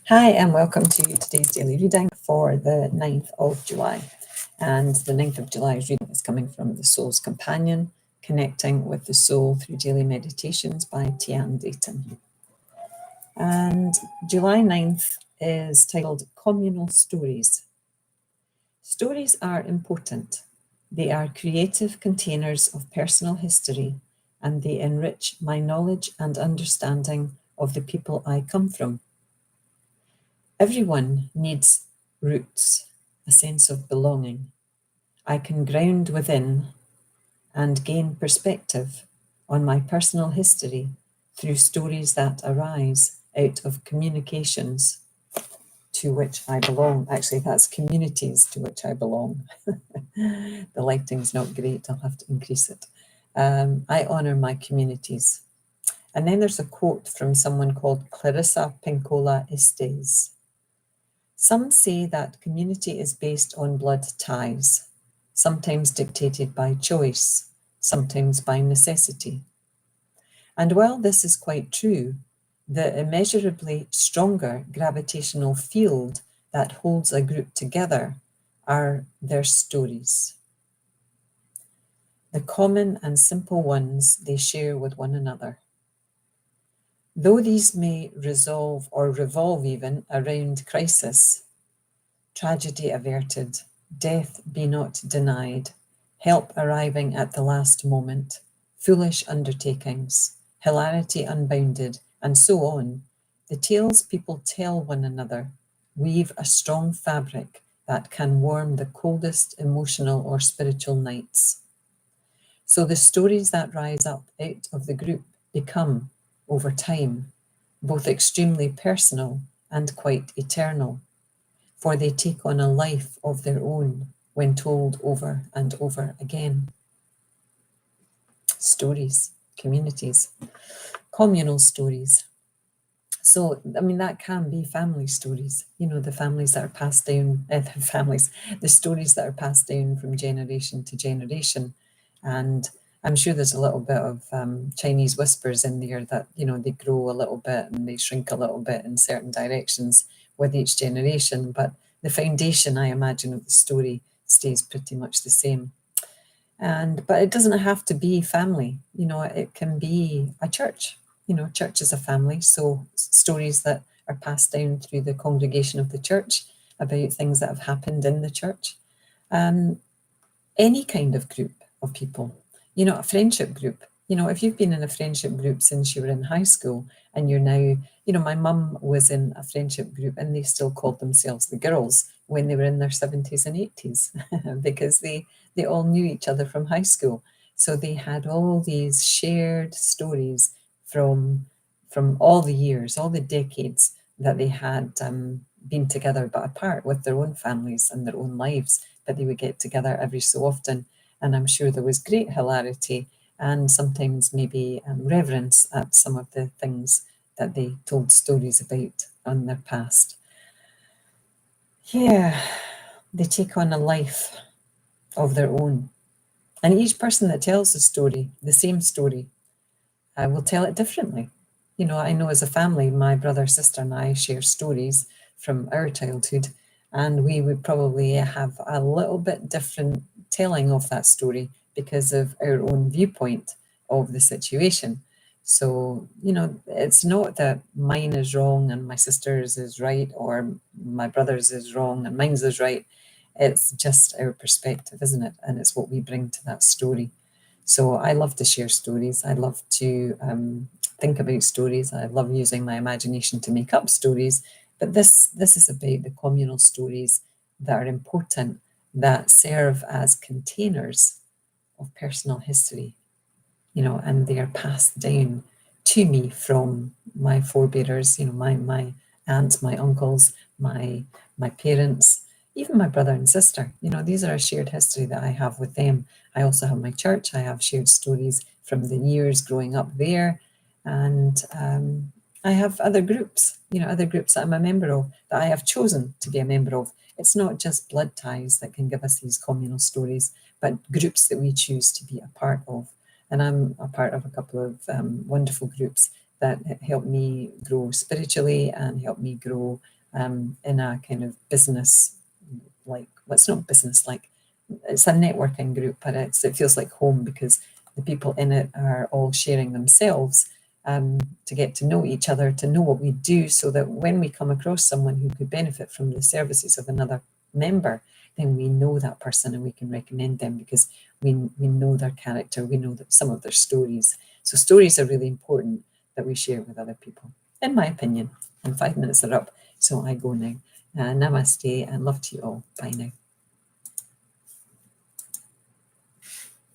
Hi, and welcome to today's daily reading for the 9th of July. And the 9th of July's reading is coming from The Soul's Companion, Connecting with the Soul Through Daily Meditations by Tian Dayton. And July 9th is titled Communal Stories. Stories are important. They are creative containers of personal history, and they enrich my knowledge and understanding of the people I come from. Everyone needs roots, a sense of belonging. I can ground within and gain perspective on my personal history through stories that arise out of communications to which I belong. Actually, that's communities to which I belong. The lighting's not great, I'll have to increase it. I honour my communities. And then there's a quote from someone called Clarissa Pinkola Estes. Some say that community is based on blood ties, sometimes dictated by choice, sometimes by necessity. And while this is quite true, the immeasurably stronger gravitational field that holds a group together are their stories. The common and simple ones they share with one another. Though these may resolve or revolve even around crisis, tragedy averted, death be not denied, help arriving at the last moment, foolish undertakings, hilarity unbounded, and so on, the tales people tell one another weave a strong fabric that can warm the coldest emotional or spiritual nights. So the stories that rise up out of the group become, over time, both extremely personal and quite eternal, for they take on a life of their own when told over and over again. Stories, communities, communal stories. So, I mean, that can be family stories, the families that are passed down, the stories that are passed down from generation to generation. And I'm sure there's a little bit of Chinese whispers in there that, they grow a little bit and they shrink a little bit in certain directions with each generation. But the foundation, I imagine, of the story stays pretty much the same. But it doesn't have to be family, it can be a church. Church is a family, so stories that are passed down through the congregation of the church about things that have happened in the church. Any kind of group of people, a friendship group. If you've been in a friendship group since you were in high school and you're now, my mum was in a friendship group and they still called themselves the girls when they were in their 70s and 80s because they all knew each other from high school. So they had all these shared stories from all the years, all the decades that they had been together but apart with their own families and their own lives, but they would get together every so often. And I'm sure there was great hilarity and sometimes maybe reverence at some of the things that they told stories about on their past. Yeah, they take on a life of their own. And each person that tells a story, the same story, will tell it differently. I know as a family, my brother, sister, and I share stories from our childhood, and we would probably have a little bit different telling of that story because of our own viewpoint of the situation. So, it's not that mine is wrong and my sister's is right, or my brother's is wrong and mine's is right. It's just our perspective, isn't it? And it's what we bring to that story. So I love to share stories. I love to think about stories. I love using my imagination to make up stories. But this is about the communal stories that are important, that serve as containers of personal history, and they are passed down to me from my forebearers, my aunts, my uncles, my parents, even my brother and sister. These are a shared history that I have with them. I also have my church. I have shared stories from the years growing up there. And I have other groups, other groups that I'm a member of, that I have chosen to be a member of. It's not just blood ties that can give us these communal stories, but groups that we choose to be a part of. And I'm a part of a couple of wonderful groups that help me grow spiritually and help me grow in a kind of business, like, well, it's not business like, it's a networking group, but it feels like home because the people in it are all sharing themselves, to get to know each other, to know what we do, so that when we come across someone who could benefit from the services of another member, then we know that person and we can recommend them because we know their character, we know that some of their stories. So stories are really important that we share with other people, in my opinion. And 5 minutes are up, so I go now. Namaste and love to you all. Bye now.